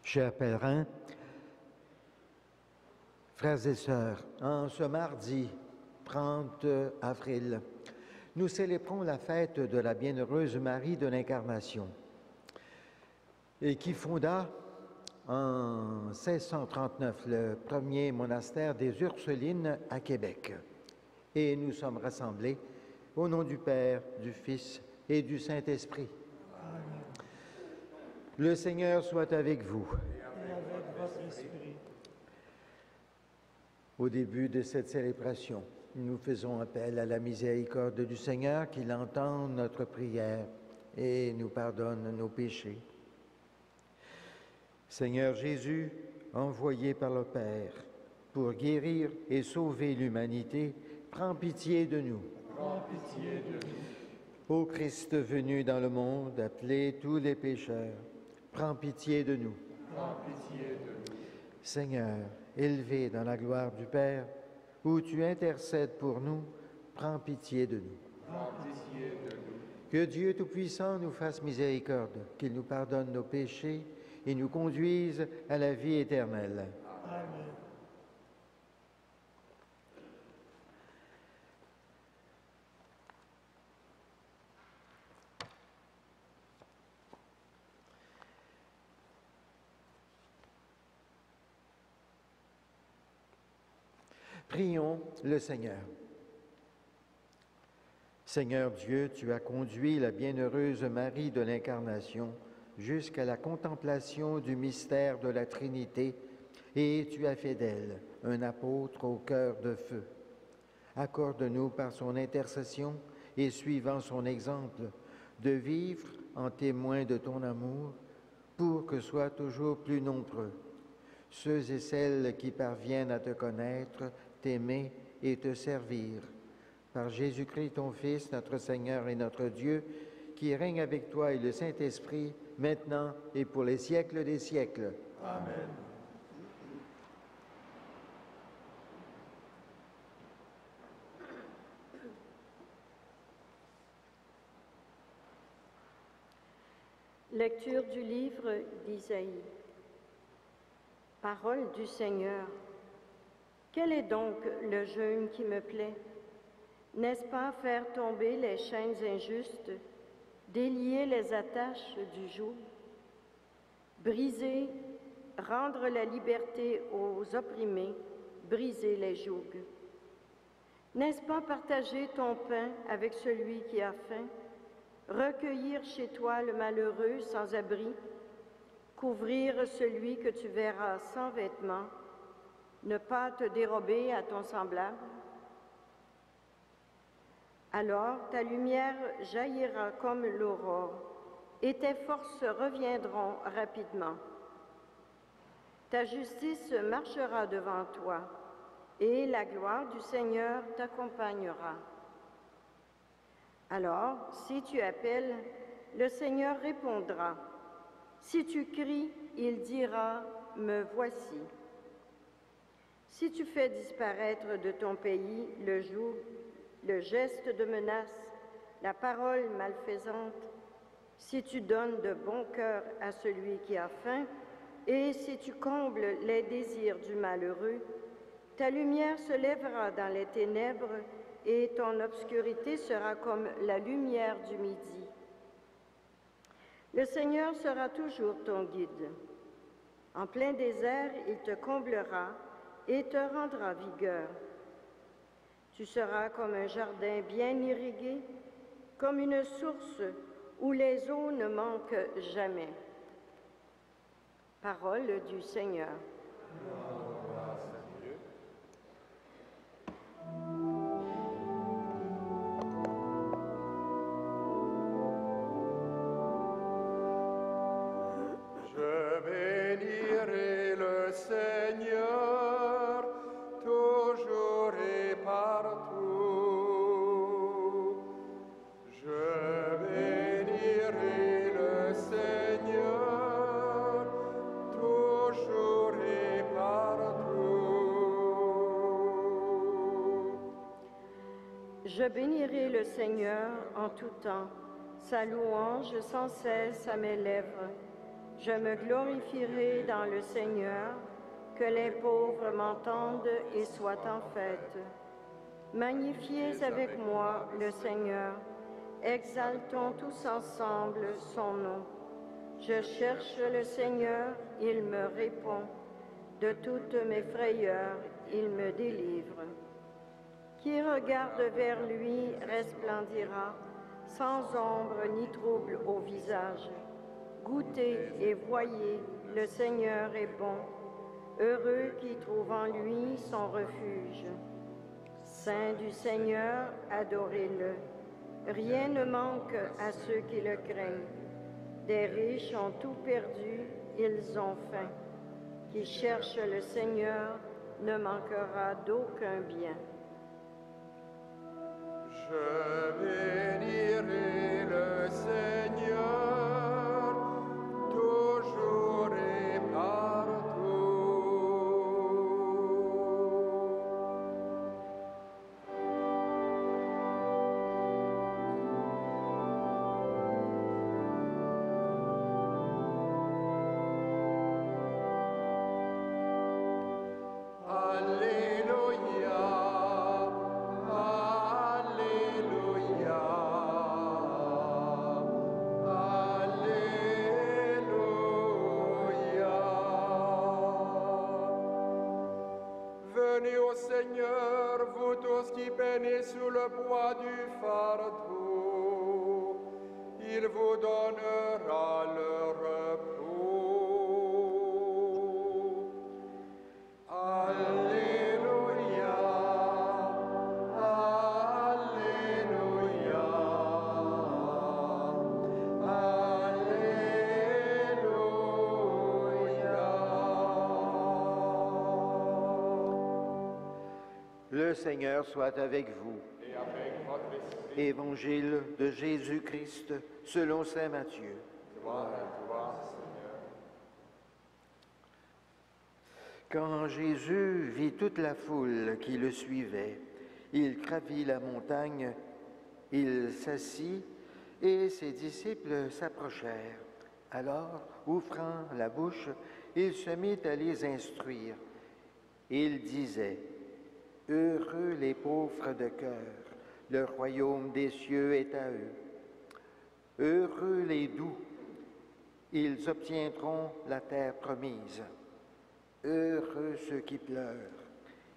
Chers pèlerins, frères et sœurs, en ce mardi 30 avril, nous célébrons la fête de la Bienheureuse Marie de l'Incarnation, et qui fonda en 1639 le premier monastère des Ursulines à Québec. Et nous sommes rassemblés au nom du Père, du Fils et du Saint-Esprit. Le Seigneur soit avec vous. Et avec votre esprit. Au début de cette célébration, nous faisons appel à la miséricorde du Seigneur, qu'il entende notre prière et nous pardonne nos péchés. Seigneur Jésus, envoyé par le Père pour guérir et sauver l'humanité, prends pitié de nous. Prends pitié de nous. Ô Christ venu dans le monde, appelez tous les pécheurs, prends pitié de nous. Prends pitié de nous. Seigneur, élevé dans la gloire du Père, où tu intercèdes pour nous, prends pitié de nous. Prends pitié de nous. Que Dieu Tout-Puissant nous fasse miséricorde, qu'il nous pardonne nos péchés et nous conduise à la vie éternelle. Amen. Prions le Seigneur. Seigneur Dieu, tu as conduit la bienheureuse Marie de l'Incarnation jusqu'à la contemplation du mystère de la Trinité et tu as fait d'elle un apôtre au cœur de feu. Accorde-nous par son intercession et suivant son exemple de vivre en témoin de ton amour pour que soient toujours plus nombreux ceux et celles qui parviennent à te connaître, t'aimer et te servir. Par Jésus-Christ, ton Fils, notre Seigneur et notre Dieu, qui règne avec toi et le Saint-Esprit, maintenant et pour les siècles des siècles. Amen. Lecture du livre d'Isaïe. Parole du Seigneur. Quel est donc le jeûne qui me plaît? N'est-ce pas faire tomber les chaînes injustes, délier les attaches du joug, briser, rendre la liberté aux opprimés, briser les jougs? N'est-ce pas partager ton pain avec celui qui a faim, recueillir chez toi le malheureux sans abri, couvrir celui que tu verras sans vêtements, ne pas te dérober à ton semblable? Alors ta lumière jaillira comme l'aurore, et tes forces reviendront rapidement. Ta justice marchera devant toi, et la gloire du Seigneur t'accompagnera. Alors, si tu appelles, le Seigneur répondra. Si tu cries, il dira, « Me voici ». Si tu fais disparaître de ton pays le joug, le geste de menace, la parole malfaisante, si tu donnes de bon cœur à celui qui a faim, et si tu combles les désirs du malheureux, ta lumière se lèvera dans les ténèbres et ton obscurité sera comme la lumière du midi. Le Seigneur sera toujours ton guide. En plein désert, il te comblera et te rendra vigueur. Tu seras comme un jardin bien irrigué, comme une source où les eaux ne manquent jamais. Parole du Seigneur. Je bénirai le Seigneur toujours et partout. Je bénirai le Seigneur toujours et partout. Je bénirai le Seigneur en tout temps, sa louange sans cesse à mes lèvres. Je me glorifierai dans le Seigneur, que les pauvres m'entendent et soient en fête. Magnifiez avec moi le Seigneur, exaltons tous ensemble son nom. Je cherche le Seigneur, il me répond. De toutes mes frayeurs, il me délivre. Qui regarde vers lui resplendira, sans ombre ni trouble au visage. Goûtez et voyez, le Seigneur est bon. Heureux qui trouve en lui son refuge. Saint du Seigneur, adorez-le. Rien ne manque à ceux qui le craignent. Des riches ont tout perdu, ils ont faim. Qui cherche le Seigneur ne manquera d'aucun bien. Je bénirai le Seigneur toujours et partout. Alléluia, Alléluia, Alléluia. Venez au Seigneur, vous tous qui peinez sous le poids du fardeau, il vous donnera le repos. Alléluia, Alléluia, Alléluia. Le Seigneur soit avec vous. Et avec votre esprit, Évangile de Jésus-Christ selon saint Matthieu. gloire à toi, Seigneur. Quand Jésus vit toute la foule qui le suivait, il gravit la montagne, il s'assit et ses disciples s'approchèrent. Alors, ouvrant la bouche, il se mit à les instruire. Il disait, « Heureux les pauvres de cœur, le royaume des cieux est à eux. Heureux les doux, ils obtiendront la terre promise. Heureux ceux qui pleurent,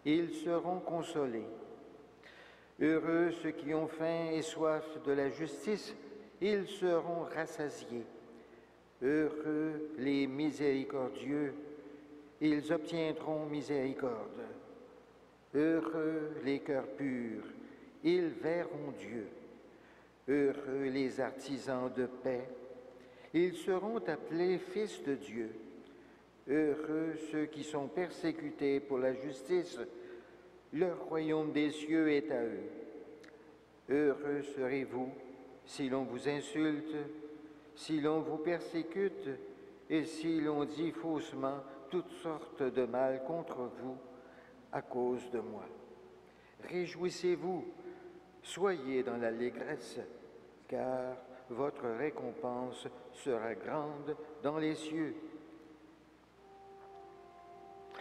ils seront consolés. Heureux ceux qui ont faim et soif de la justice, ils seront rassasiés. Heureux les miséricordieux, ils obtiendront miséricorde. Heureux les cœurs purs, ils verront Dieu. Heureux les artisans de paix, ils seront appelés fils de Dieu. Heureux ceux qui sont persécutés pour la justice, le royaume des cieux est à eux. Heureux serez-vous si l'on vous insulte, si l'on vous persécute et si l'on dit faussement toutes sortes de mal contre vous à cause de moi. Réjouissez-vous, soyez dans l'allégresse, car votre récompense sera grande dans les cieux.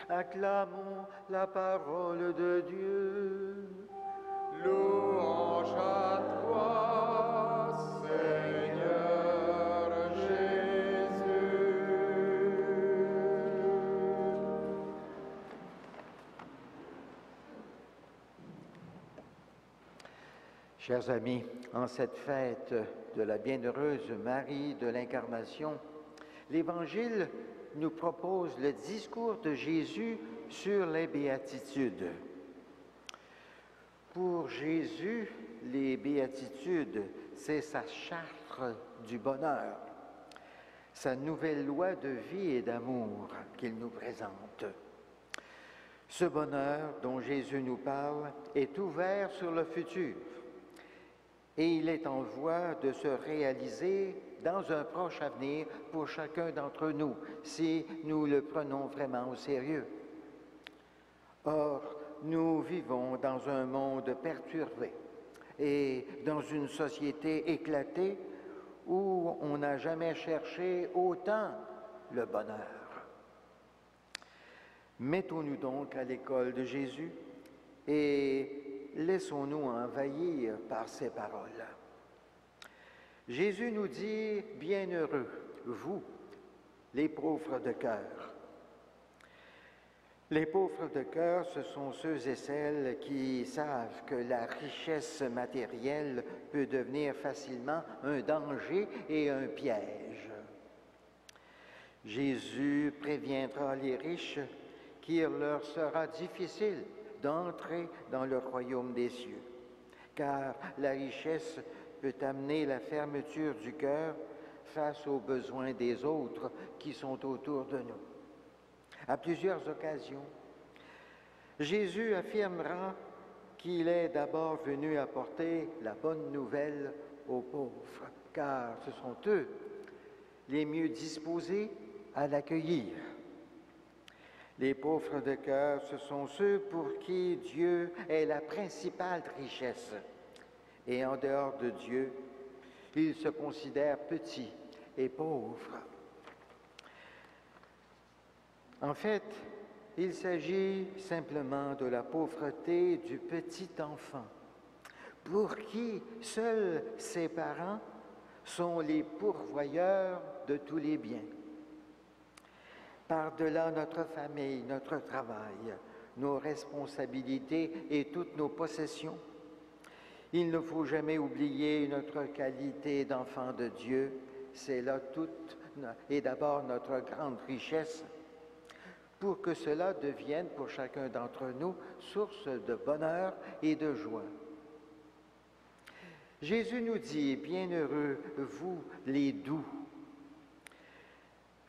Acclamons la parole de Dieu. Louange à toi, Seigneur Jésus. Chers amis, en cette fête de la bienheureuse Marie de l'Incarnation, l'Évangile nous propose le discours de Jésus sur les béatitudes. Pour Jésus, les béatitudes, c'est sa charte du bonheur, sa nouvelle loi de vie et d'amour qu'il nous présente. Ce bonheur dont Jésus nous parle est ouvert sur le futur et il est en voie de se réaliser dans un proche avenir pour chacun d'entre nous, si nous le prenons vraiment au sérieux. Or, nous vivons dans un monde perturbé et dans une société éclatée où on n'a jamais cherché autant le bonheur. Mettons-nous donc à l'école de Jésus et laissons-nous envahir par ses paroles. Jésus nous dit « Bienheureux, vous, les pauvres de cœur ». Les pauvres de cœur, ce sont ceux et celles qui savent que la richesse matérielle peut devenir facilement un danger et un piège. Jésus préviendra les riches qu'il leur sera difficile d'entrer dans le royaume des cieux, car la richesse peut amener la fermeture du cœur face aux besoins des autres qui sont autour de nous. À plusieurs occasions, Jésus affirmera qu'il est d'abord venu apporter la bonne nouvelle aux pauvres, car ce sont eux les mieux disposés à l'accueillir. Les pauvres de cœur, ce sont ceux pour qui Dieu est la principale richesse. Et en dehors de Dieu, ils se considèrent petits et pauvres. En fait, il s'agit simplement de la pauvreté du petit enfant, pour qui seuls ses parents sont les pourvoyeurs de tous les biens. Par-delà notre famille, notre travail, nos responsabilités et toutes nos possessions, il ne faut jamais oublier notre qualité d'enfant de Dieu. C'est là toute et d'abord notre grande richesse, pour que cela devienne pour chacun d'entre nous source de bonheur et de joie. Jésus nous dit « Bienheureux, vous les doux ».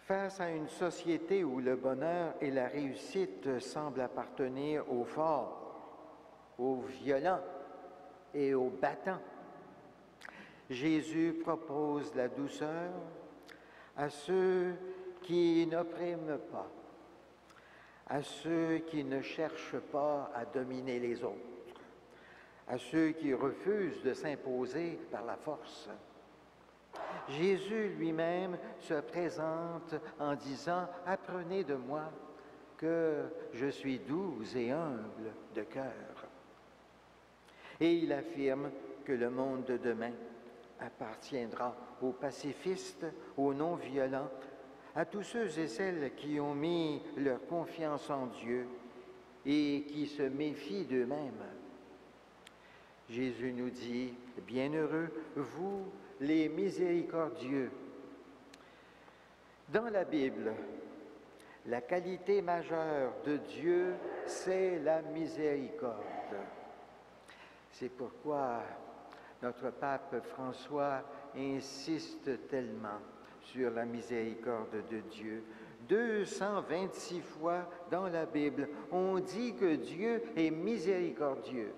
Face à une société où le bonheur et la réussite semblent appartenir aux forts, aux violents et aux battants, Jésus propose la douceur à ceux qui n'oppriment pas, à ceux qui ne cherchent pas à dominer les autres, à ceux qui refusent de s'imposer par la force. Jésus lui-même se présente en disant « Apprenez de moi que je suis doux et humble de cœur ». Et il affirme que le monde de demain appartiendra aux pacifistes, aux non-violents, à tous ceux et celles qui ont mis leur confiance en Dieu et qui se méfient d'eux-mêmes. Jésus nous dit « Bienheureux, vous les miséricordieux ». Dans la Bible, la qualité majeure de Dieu, c'est la miséricorde. C'est pourquoi notre pape François insiste tellement sur la miséricorde de Dieu. 226 fois dans la Bible, on dit que Dieu est miséricordieux.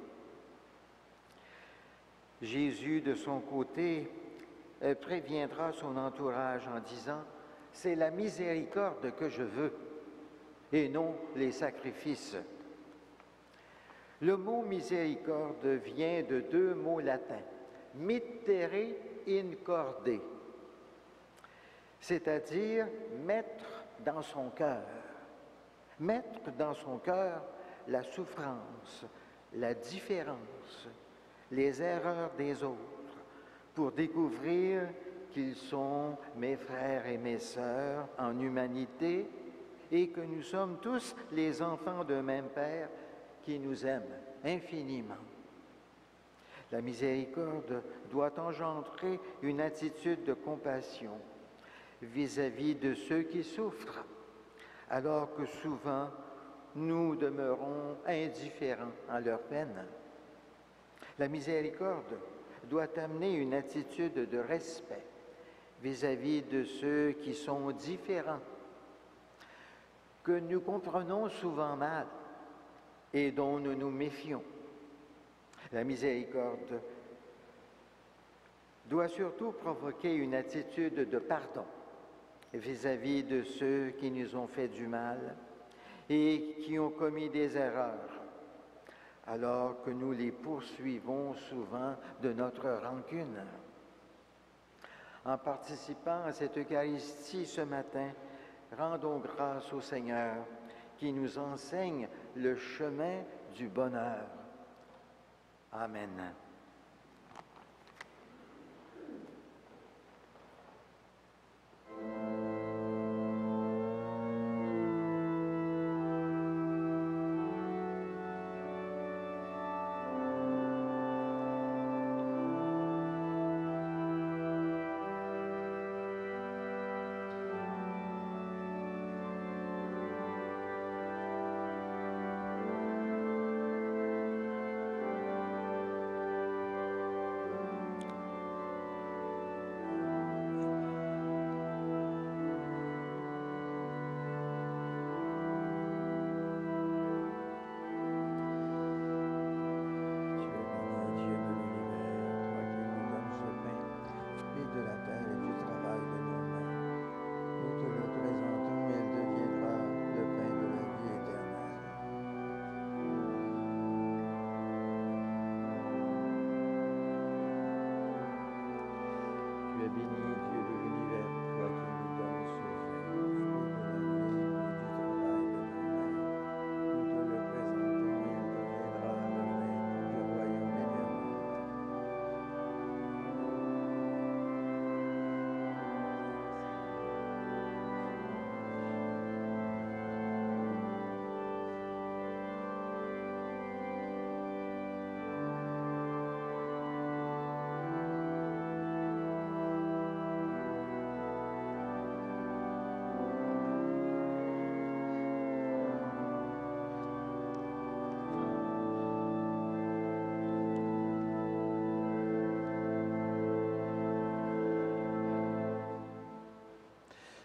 Jésus, de son côté, préviendra son entourage en disant « C'est la miséricorde que je veux, et non les sacrifices ». Le mot miséricorde vient de deux mots latins, « mittere in corde », c'est-à-dire mettre dans son cœur. Mettre dans son cœur la souffrance, la différence, les erreurs des autres, pour découvrir qu'ils sont mes frères et mes sœurs en humanité et que nous sommes tous les enfants d'un même Père qui nous aime infiniment. La miséricorde doit engendrer une attitude de compassion vis-à-vis de ceux qui souffrent, alors que souvent nous demeurons indifférents à leur peine. La miséricorde doit amener une attitude de respect vis-à-vis de ceux qui sont différents, que nous comprenons souvent mal et dont nous nous méfions. La miséricorde doit surtout provoquer une attitude de pardon vis-à-vis de ceux qui nous ont fait du mal et qui ont commis des erreurs, alors que nous les poursuivons souvent de notre rancune. En participant à cette Eucharistie ce matin, Rendons grâce au Seigneur qui nous enseigne le chemin du bonheur. Amen.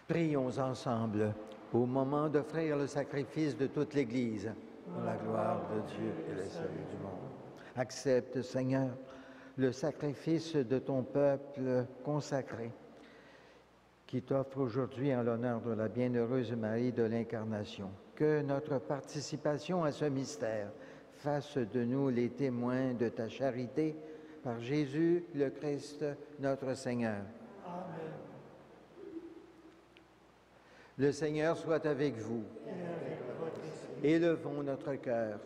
Prions ensemble au moment d'offrir le sacrifice de toute l'Église pour la gloire de Dieu et le salut du monde. Accepte, Seigneur, le sacrifice de ton peuple consacré qui t'offre aujourd'hui en l'honneur de la bienheureuse Marie de l'Incarnation. Que notre participation à ce mystère fasse de nous les témoins de ta charité par Jésus le Christ, notre Seigneur. Amen. Le Seigneur soit avec vous. Élevons notre cœur.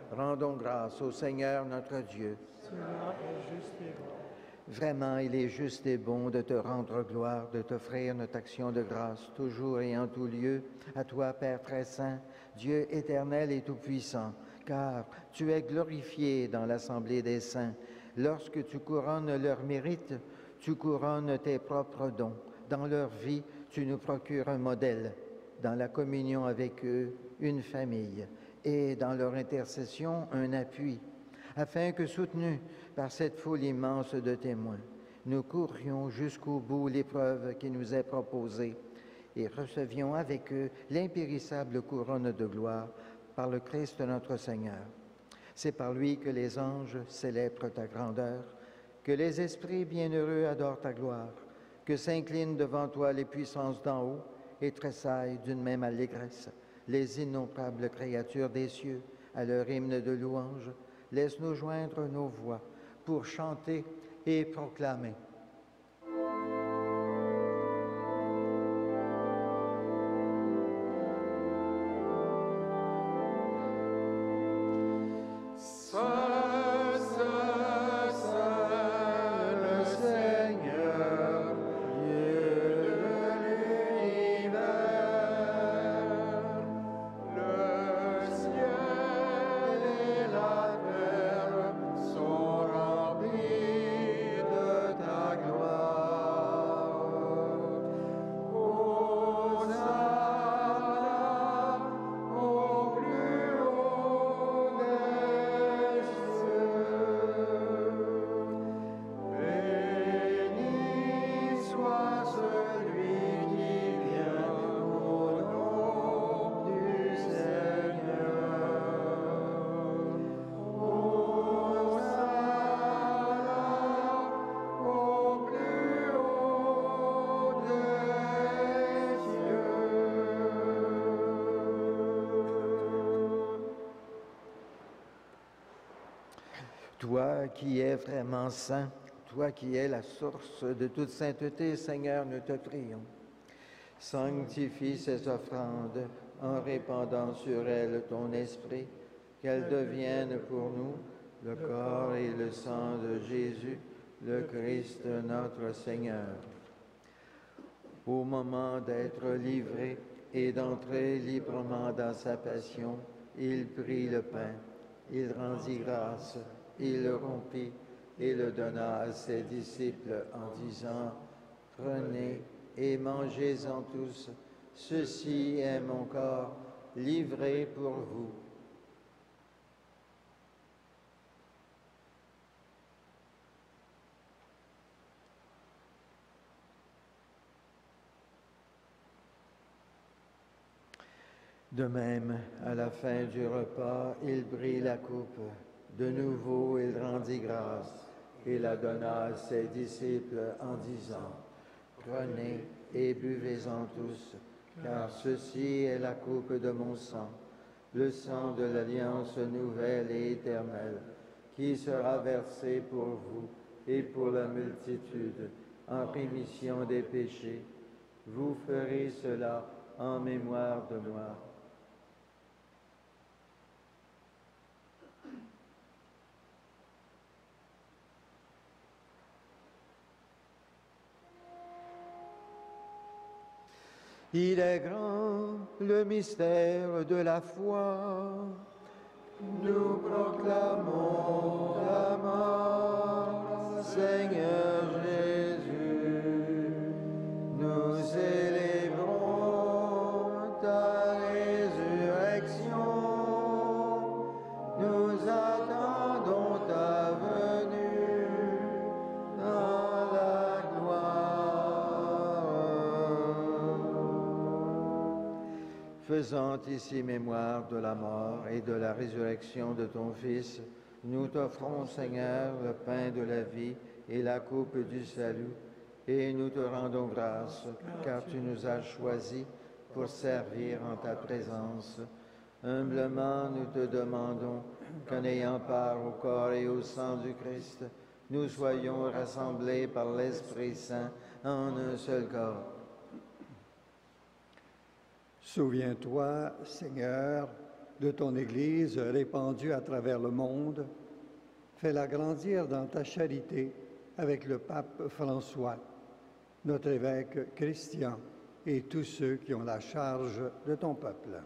Rendons grâce au Seigneur notre Dieu. Cela est juste et bon. Vraiment, il est juste et bon de te rendre gloire, de t'offrir notre action de grâce, toujours et en tout lieu, à toi, Père très saint, Dieu éternel et tout-puissant, car tu es glorifié dans l'assemblée des saints. Lorsque tu couronnes leurs mérites, tu couronnes tes propres dons. Dans leur vie, tu nous procures un modèle, dans la communion avec eux, une famille, et dans leur intercession, un appui, afin que, soutenus par cette foule immense de témoins, nous courions jusqu'au bout l'épreuve qui nous est proposée et recevions avec eux l'impérissable couronne de gloire par le Christ notre Seigneur. C'est par lui que les anges célèbrent ta grandeur, que les esprits bienheureux adorent ta gloire, que s'inclinent devant toi les puissances d'en haut et tressaillent d'une même allégresse les innombrables créatures des cieux à leur hymne de louange. Laisse-nous joindre nos voix pour chanter et proclamer. Toi qui es vraiment saint, toi qui es la source de toute sainteté, Seigneur, nous te prions. Sanctifie ces offrandes en répandant sur elles ton esprit, qu'elles deviennent pour nous le corps et le sang de Jésus, le Christ notre Seigneur. Au moment d'être livré et d'entrer librement dans sa passion, il prit le pain, il rendit grâce, il le rompit et le donna à ses disciples en disant, « Prenez et mangez-en tous, ceci est mon corps livré pour vous. » De même, à la fin du repas, il prit la coupe. De nouveau, il rendit grâce et la donna à ses disciples en disant, « Prenez et buvez-en tous, car ceci est la coupe de mon sang, le sang de l'alliance nouvelle et éternelle, qui sera versé pour vous et pour la multitude en rémission des péchés. Vous ferez cela en mémoire de moi. » Il est grand le mystère de la foi. Nous proclamons ta mort, Seigneur Jésus. Nous célébrons ta résurrection. Nous attendons ta venue dans la Faisant ici mémoire de la mort et de la résurrection de ton Fils, nous t'offrons, Seigneur, le pain de la vie et la coupe du salut, et nous te rendons grâce, car tu nous as choisis pour servir en ta présence. Humblement, nous te demandons qu'en ayant part au corps et au sang du Christ, nous soyons rassemblés par l'Esprit Saint en un seul corps. Souviens-toi, Seigneur, de ton Église répandue à travers le monde. Fais-la grandir dans ta charité avec le pape François, notre évêque Christian et tous ceux qui ont la charge de ton peuple.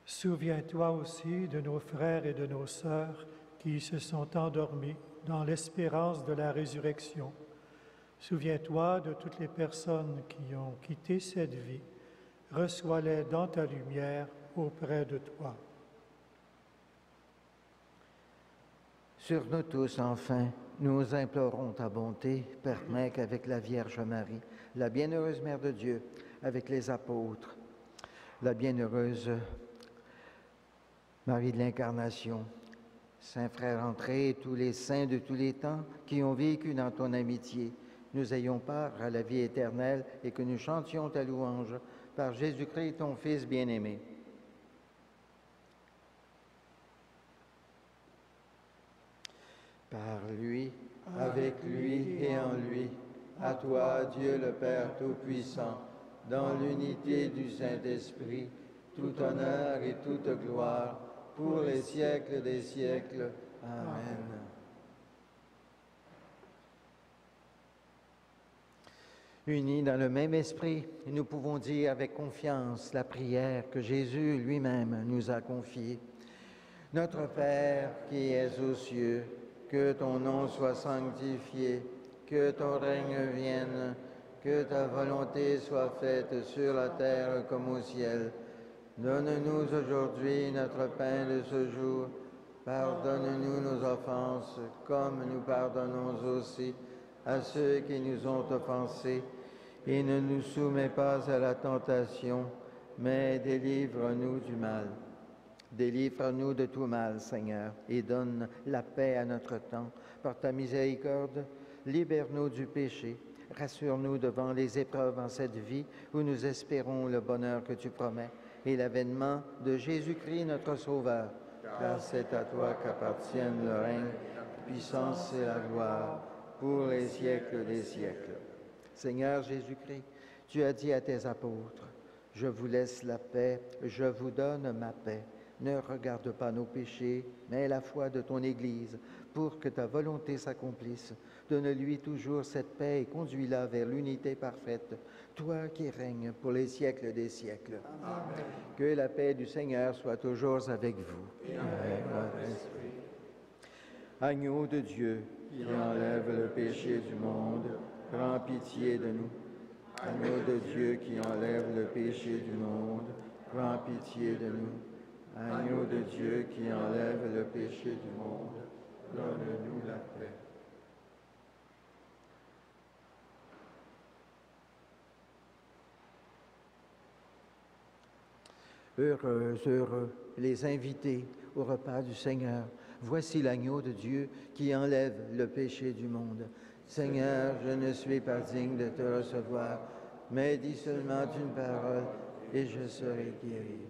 Souviens-toi aussi de nos frères et de nos sœurs qui se sont endormis dans l'espérance de la résurrection. Souviens-toi de toutes les personnes qui ont quitté cette vie. Reçois-les dans ta lumière auprès de toi. Sur nous tous, enfin, nous implorons ta bonté, permets qu'avec la Vierge Marie, la bienheureuse Mère de Dieu, avec les apôtres, la bienheureuse Marie de l'Incarnation, Saint Frère André et tous les saints de tous les temps qui ont vécu dans ton amitié, nous ayons part à la vie éternelle et que nous chantions ta louange par Jésus-Christ, ton Fils bien-aimé. Par lui, avec lui et en lui, à toi, Dieu le Père Tout-Puissant, dans l'unité du Saint-Esprit, tout honneur et toute gloire, pour les siècles des siècles. Amen. Unis dans le même esprit, nous pouvons dire avec confiance la prière que Jésus lui-même nous a confiée. Notre Père qui es aux cieux, que ton nom soit sanctifié, que ton règne vienne, que ta volonté soit faite sur la terre comme au ciel. Donne-nous aujourd'hui notre pain de ce jour. Pardonne-nous nos offenses, comme nous pardonnons aussi à ceux qui nous ont offensés. Et ne nous soumets pas à la tentation, mais délivre-nous du mal. Délivre-nous de tout mal, Seigneur, et donne la paix à notre temps. Par ta miséricorde, libère-nous du péché. Rassure-nous devant les épreuves en cette vie où nous espérons le bonheur que tu promets et l'avènement de Jésus-Christ, notre Sauveur. Car c'est à toi qu'appartiennent le règne, la puissance et la gloire pour les siècles des siècles. Seigneur Jésus-Christ, tu as dit à tes apôtres, « Je vous laisse la paix, je vous donne ma paix. Ne regarde pas nos péchés, mais la foi de ton Église, pour que ta volonté s'accomplisse. Donne-lui toujours cette paix et conduis-la vers l'unité parfaite, toi qui règnes pour les siècles des siècles. » Amen. Que la paix du Seigneur soit toujours avec vous. Et avec votre esprit. Agneau de Dieu, qui enlève le péché du monde, prends pitié de nous. Agneau de Dieu qui enlève le péché du monde, prends pitié de nous. Agneau de Dieu qui enlève le péché du monde, donne-nous la paix. Heureux les invités au repas du Seigneur. Voici l'agneau de Dieu qui enlève le péché du monde. Seigneur, je ne suis pas digne de te recevoir, mais dis seulement une parole et je serai guéri.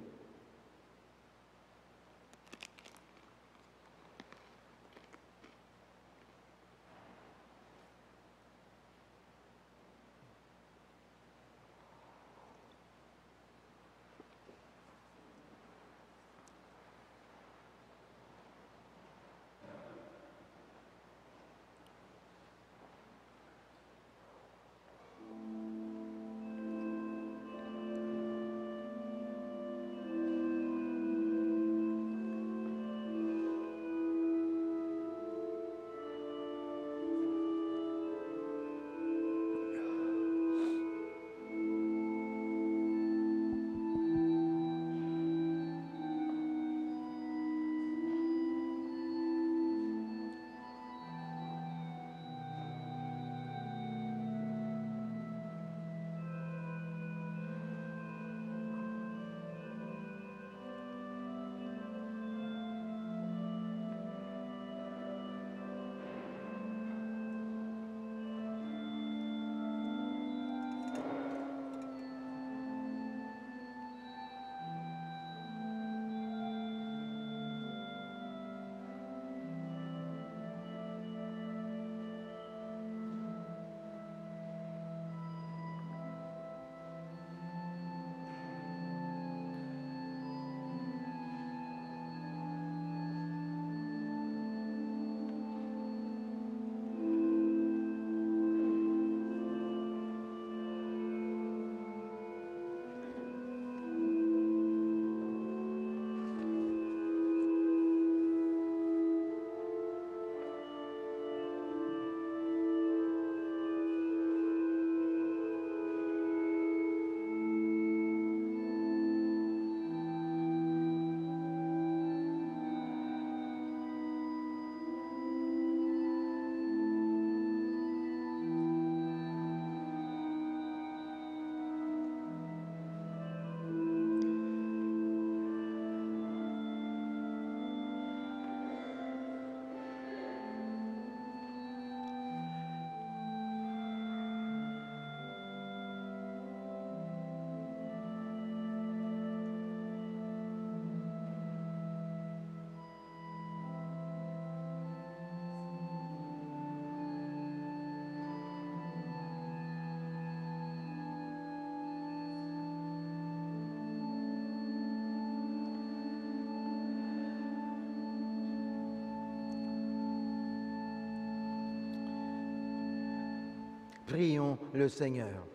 Prions le Seigneur.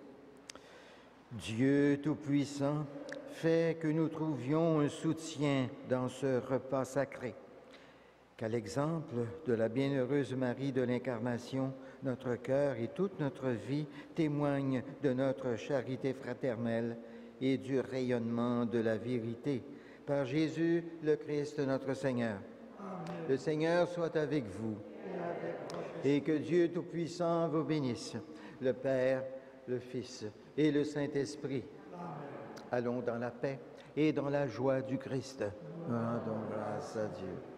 Dieu Tout-Puissant, fais que nous trouvions un soutien dans ce repas sacré. Qu'à l'exemple de la bienheureuse Marie de l'Incarnation, notre cœur et toute notre vie témoignent de notre charité fraternelle et du rayonnement de la vérité. Par Jésus, le Christ, notre Seigneur. Amen. Le Seigneur soit avec vous. Et que Dieu Tout-Puissant vous bénisse, le Père, le Fils et le Saint-Esprit. Amen. Allons dans la paix et dans la joie du Christ. Rendons grâce à Dieu.